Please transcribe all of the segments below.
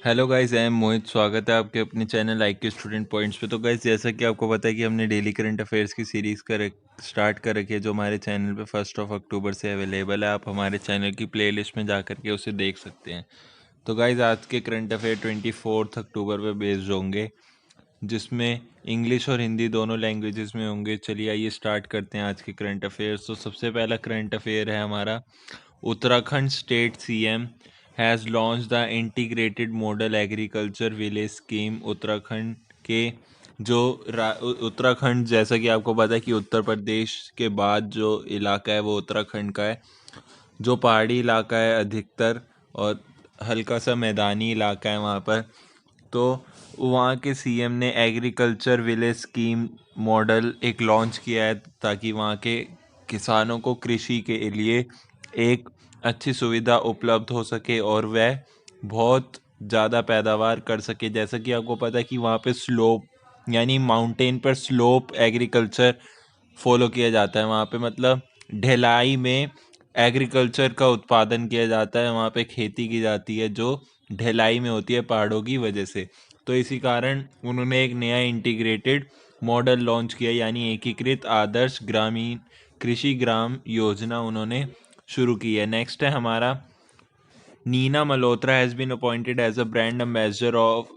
Hello guys, I am मोहित। स्वागत है आपके अपने चैनल IQ स्टूडेंट पॉइंट्स पे। तो गाइस, जैसा कि आपको पता है कि हमने डेली करंट अफेयर्स की सीरीज़ स्टार्ट कर रखी है, जो हमारे चैनल पे 1 अक्टूबर से अवेलेबल है। आप हमारे चैनल की प्लेलिस्ट में जा करके उसे देख सकते हैं। तो गाइस, आज के करंट अफेयर 24 अक्टूबर पे बेस्ड होंगे, जिसमें इंग्लिश और हिंदी दोनों लैंग्वेजेस में होंगे। चलिए आइए स्टार्ट करते हैं आज के करंट अफेयर्स। तो सबसे पहला करंट अफेयर है हमारा, Uttarakhand state CM has launch the integrated model agriculture village scheme. Uttarakhand के जो उत्तराखंड, जैसा कि आपको पता है कि उत्तर प्रदेश के बाद जो इलाका है वो उत्तराखंड का है, जो पहाड़ी इलाका है अधिकतर, और हल्का सा मैदानी इलाका है वहाँ पर। तो वहाँ के CM ने एग्रीकल्चर विलेज स्कीम मॉडल एक लॉन्च किया है, ताकि वहाँ के किसानों को कृषि के लिए एक अच्छी सुविधा उपलब्ध हो सके और वह बहुत ज़्यादा पैदावार कर सके। जैसा कि आपको पता है कि वहाँ पे स्लोप, यानी माउंटेन पर स्लोप एग्रीकल्चर फॉलो किया जाता है। वहाँ पे मतलब ढलाई में एग्रीकल्चर का उत्पादन किया जाता है, वहाँ पे खेती की जाती है जो ढलाई में होती है पहाड़ों की वजह से। तो इसी कारण उन्होंने एक नया इंटीग्रेटेड मॉडल लॉन्च किया, यानी एकीकृत आदर्श ग्रामीण कृषि ग्राम योजना उन्होंने शुरू की है। नेक्स्ट है हमारा, Nina Malhotra has been appointed as a brand ambassador of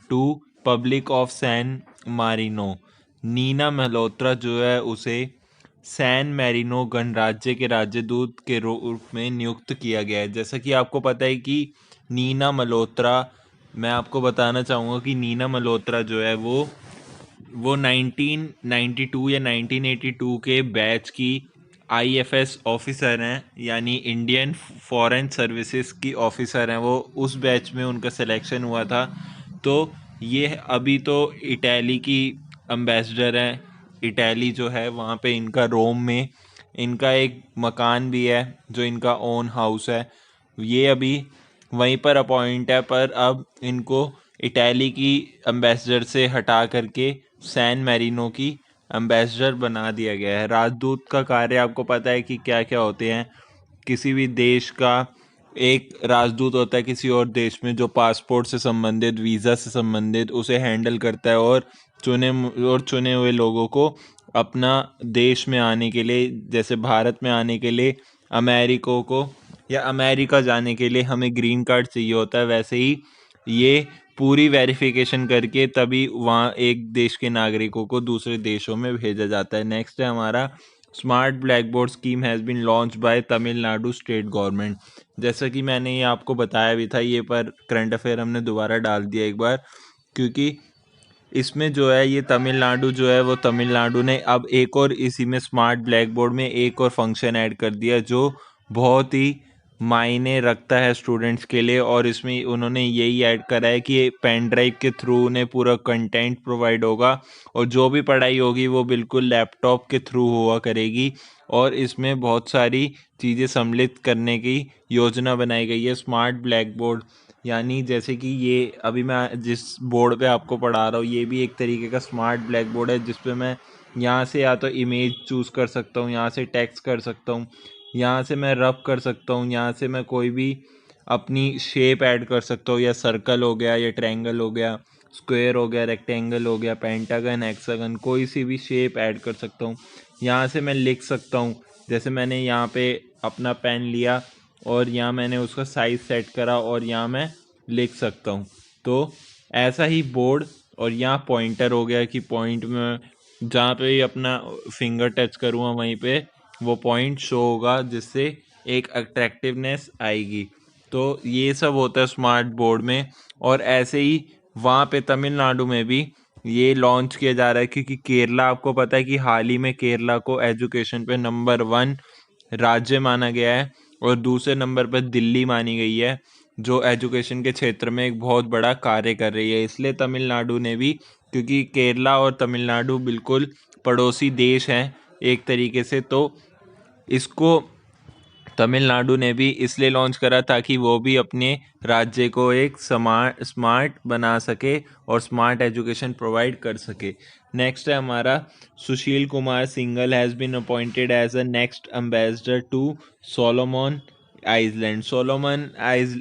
to public of San Marino. Nina Malhotra जो है उसे सैन मैरिनो गणराज्य के राजदूत के रूप में नियुक्त किया गया है। जैसा कि आपको पता है कि नीना मल्होत्रा, मैं आपको बताना चाहूँगा कि नीना मल्होत्रा जो है वो 1992 या 1982 के बैच की IFS ऑफिसर हैं, यानी इंडियन फॉरेन सर्विसेज की ऑफिसर हैं। वो उस बैच में उनका सिलेक्शन हुआ था। तो ये अभी तो इटली की एम्बेसडर हैं। इटली जो है वहाँ पे इनका रोम में इनका एक मकान भी है, जो इनका ओन हाउस है। ये अभी वहीं पर अपॉइंट है, पर अब इनको इटली की एम्बेसडर से हटा करके सैन मैरिनो की एम्बेसडर बना दिया गया है। राजदूत का कार्य आपको पता है कि क्या क्या होते हैं। किसी भी देश का एक राजदूत होता है किसी और देश में, जो पासपोर्ट से संबंधित, वीज़ा से संबंधित उसे हैंडल करता है, और चुने हुए लोगों को अपना देश में आने के लिए, जैसे भारत में आने के लिए अमेरिको को या अमेरिका जाने के लिए हमें ग्रीन कार्ड चाहिए होता है, वैसे ही ये पूरी वेरिफिकेशन करके तभी वहाँ एक देश के नागरिकों को दूसरे देशों में भेजा जाता है। नेक्स्ट है हमारा, smart black board scheme has been launch by Tamil Nadu state government. जैसा कि मैंने ये आपको बताया भी था, ये पर करंट अफेयर हमने दोबारा डाल दिया एक बार, क्योंकि इसमें जो है ये तमिलनाडु जो है वो तमिलनाडु ने अब एक और इसी में स्मार्ट ब्लैक बोर्ड में एक और फंक्शन ऐड कर दिया, जो बहुत ही मायने रखता है स्टूडेंट्स के लिए। और इसमें उन्होंने यही ऐड करा है कि पेन ड्राइव के थ्रू उन्हें पूरा कंटेंट प्रोवाइड होगा, और जो भी पढ़ाई होगी वो बिल्कुल लैपटॉप के थ्रू हुआ करेगी। और इसमें बहुत सारी चीज़ें सम्मिलित करने की योजना बनाई गई है। स्मार्ट ब्लैक बोर्ड, यानी जैसे कि ये अभी मैं जिस बोर्ड पे आपको पढ़ा रहा हूँ, ये भी एक तरीके का स्मार्ट ब्लैक बोर्ड है, जिस पे मैं यहाँ से या तो इमेज चूज़ कर सकता हूँ, यहाँ से टेक्स्ट कर सकता हूँ, यहाँ से मैं रब कर सकता हूँ, यहाँ से मैं कोई भी अपनी शेप ऐड कर सकता हूँ, या सर्कल हो गया, या ट्रायंगल हो गया, स्क्वायर हो गया, रेक्टेंगल हो गया, पेंटागन, हेक्सागन, कोई सी भी शेप ऐड कर सकता हूँ। यहाँ से मैं लिख सकता हूँ, जैसे मैंने यहाँ पे अपना पेन लिया और यहाँ मैंने उसका साइज सेट करा और यहाँ मैं लिख सकता हूँ। तो ऐसा ही बोर्ड, और यहाँ पॉइंटर हो गया कि पॉइंट में जहाँ पे ही अपना फिंगर टच करूँगा वहीं पे वो पॉइंट शो होगा, जिससे एक अट्रैक्टिवनेस आएगी। तो ये सब होता है स्मार्ट बोर्ड में। और ऐसे ही वहाँ पे तमिलनाडु में भी ये लॉन्च किया जा रहा है, क्योंकि केरला, आपको पता है कि हाल ही में केरला को एजुकेशन पे नंबर 1 राज्य माना गया है, और दूसरे नंबर पर दिल्ली मानी गई है, जो एजुकेशन के क्षेत्र में एक बहुत बड़ा कार्य कर रही है। इसलिए तमिलनाडु ने भी, क्योंकि केरला और तमिलनाडु बिल्कुल पड़ोसी देश हैं एक तरीके से, तो इसको तमिलनाडु ने भी इसलिए लॉन्च करा ताकि वो भी अपने राज्य को एक स्मार्ट बना सके और स्मार्ट एजुकेशन प्रोवाइड कर सके। नेक्स्ट है हमारा, Sushil Kumar Singhal has been appointed as a next ambassador to Solomon Island. Solomon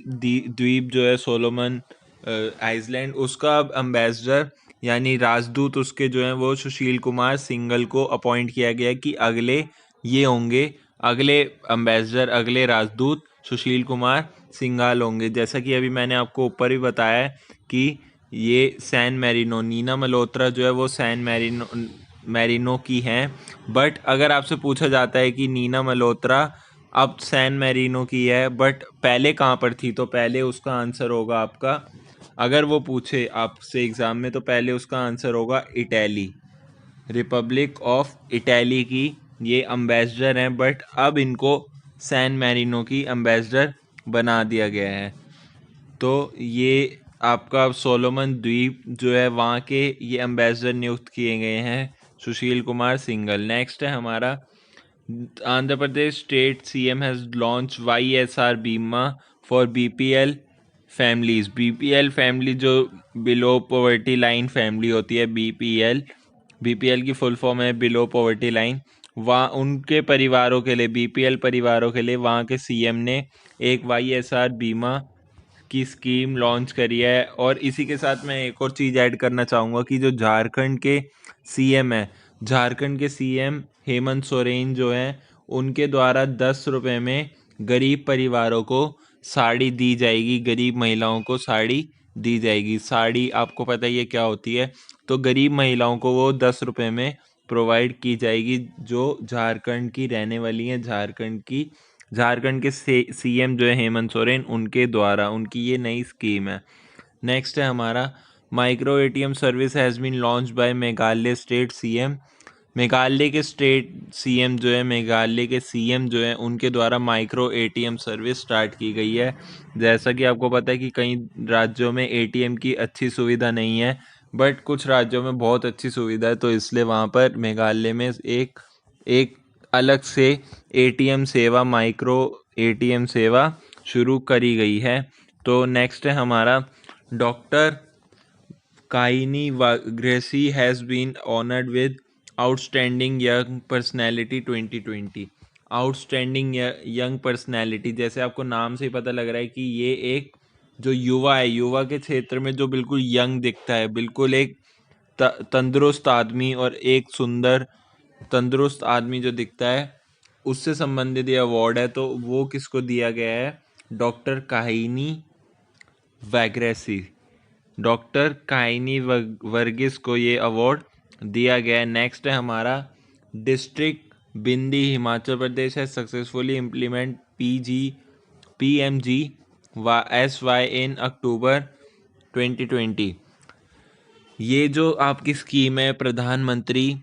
द्वीप जो है, सोलोमन आइसलैंड, उसका अब एम्बेसडर यानी राजदूत उसके जो हैं वो सुशील कुमार सिंघल को अपॉइंट किया गया कि अगले ये होंगे, अगले एम्बेसडर, अगले राजदूत सुशील कुमार सिंघल होंगे। जैसा कि अभी मैंने आपको ऊपर ही बताया है कि ये सैन मैरिनो, नीना मल्होत्रा जो है वो सैन मैरिनो की हैं। बट अगर आपसे पूछा जाता है कि नीना मल्होत्रा अब सैन मैरिनो की है बट पहले कहाँ पर थी, तो पहले उसका आंसर होगा आपका, अगर वो पूछे आपसे एग्जाम में, तो पहले उसका आंसर होगा इटली, रिपब्लिक ऑफ इटली की ये अम्बेसडर हैं। बट अब इनको सैन मैरिनो की अम्बेसडर बना दिया गया है। तो ये आपका सोलोमन द्वीप जो है वहाँ के ये अम्बेसडर नियुक्त किए गए हैं सुशील कुमार सिंघल। नेक्स्ट है हमारा Andhra Pradesh state CM has launch YSR बीमा for BPL families. BPL family जो बिलो पॉवर्टी लाइन फैमिली होती है, BPL की फुल फॉर्म है बिलो पॉवर्टी लाइन। वहाँ उनके परिवारों के लिए, BPL परिवारों के लिए वहाँ के सीएम ने एक YSR बीमा की स्कीम लॉन्च करी है। और इसी के साथ मैं एक और चीज़ ऐड करना चाहूँगा कि जो झारखंड के सीएम है, झारखंड के सीएम हेमंत सोरेन जो हैं, उनके द्वारा 10 रुपये में गरीब परिवारों को साड़ी दी जाएगी, गरीब महिलाओं को साड़ी दी जाएगी। साड़ी आपको पता ही है क्या होती है, तो गरीब महिलाओं को वो 10 रुपये में प्रोवाइड की जाएगी, जो झारखंड की रहने वाली हैं, झारखंड के सीएम जो है हेमंत सोरेन, उनके द्वारा उनकी ये नई स्कीम है। नेक्स्ट है हमारा micro ATM service has been launch by Meghalaya state CM. Meghalaya के सीएम जो है उनके द्वारा माइक्रो ATM सर्विस स्टार्ट की गई है। जैसा कि आपको पता है कि कई राज्यों में ATM की अच्छी सुविधा नहीं है, बट कुछ राज्यों में बहुत अच्छी सुविधा है, तो इसलिए वहाँ पर मेघालय में एक अलग से ATM सेवा, माइक्रो ATM सेवा शुरू करी गई है। तो नेक्स्ट है हमारा डॉक्टर काइनी वाग्रेसी has been honoured with outstanding young personality 2020। Outstanding young personality, जैसे आपको नाम से ही पता लग रहा है कि ये एक जो युवा है, युवा के क्षेत्र में जो बिल्कुल यंग दिखता है, बिल्कुल एक तंदुरुस्त आदमी और एक सुंदर तंदुरुस्त आदमी जो दिखता है, उससे संबंधित ये अवार्ड है। तो वो किसको दिया गया है? डॉक्टर काइनी वैग्रेसी, डॉक्टर काइनी वर्गीस को ये अवार्ड दिया गया है। नेक्स्ट है हमारा डिस्ट्रिक्ट बिंदी, हिमाचल प्रदेश है सक्सेसफुली इम्प्लीमेंट PMGSY इन अक्टूबर 2020। ये जो आपकी स्कीम है प्रधानमंत्री,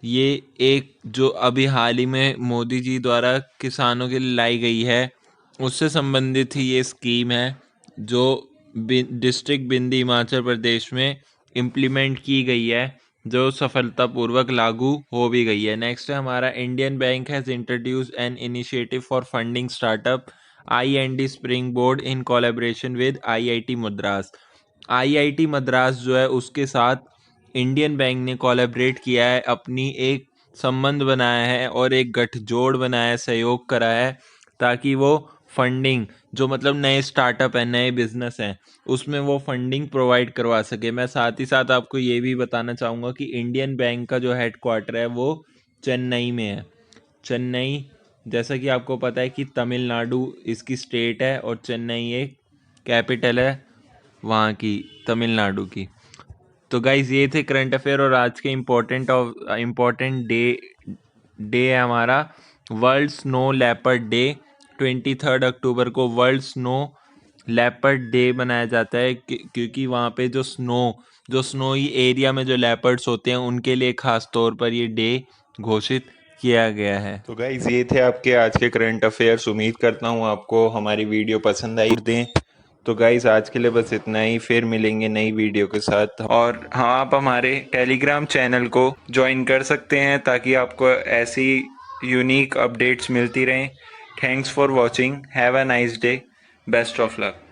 ये एक जो अभी हाल ही में मोदी जी द्वारा किसानों के लिए लाई गई है, उससे संबंधित ही ये स्कीम है जो डिस्ट्रिक्ट बिंदी हिमाचल प्रदेश में इम्प्लीमेंट की गई है, जो सफलतापूर्वक लागू हो भी गई है। नेक्स्ट है हमारा Indian bank has introduce an initiative for funding startup IND spring board in collaboration with IIT Madras. IIT Madras जो है उसके साथ इंडियन बैंक ने कोलैबोरेट किया है, अपनी एक संबंध बनाया है और एक गठजोड़ बनाया है, सहयोग करा है, ताकि वो फंडिंग जो मतलब नए स्टार्टअप हैं, नए बिजनेस हैं, उसमें वो फंडिंग प्रोवाइड करवा सके। मैं साथ ही साथ आपको ये भी बताना चाहूँगा कि इंडियन बैंक का जो हेडक्वार्टर है वो चेन्नई में है। चेन्नई, जैसा कि आपको पता है कि तमिलनाडु इसकी स्टेट है और चेन्नई एक कैपिटल है वहाँ की, तमिलनाडु की। तो गाइज ये थे करंट अफेयर, और आज के इम्पोर्टेंट डे है हमारा वर्ल्ड स्नो लेपर्ड डे। 23 अक्टूबर को वर्ल्ड स्नो लेपर्ड डे मनाया जाता है, क्योंकि वहाँ पे जो स्नोई एरिया में जो लेपर्ड्स होते हैं उनके लिए खास तौर पर ये डे घोषित किया गया है। तो गाइज ये थे आपके आज के करंट अफेयर्स। उम्मीद करता हूँ आपको हमारी वीडियो पसंद आई दें। तो गाइज आज के लिए बस इतना ही, फिर मिलेंगे नई वीडियो के साथ। और हाँ, आप हमारे टेलीग्राम चैनल को ज्वाइन कर सकते हैं ताकि आपको ऐसी यूनिक अपडेट्स मिलती रहें। Thanks for watching, have a nice day, best of luck.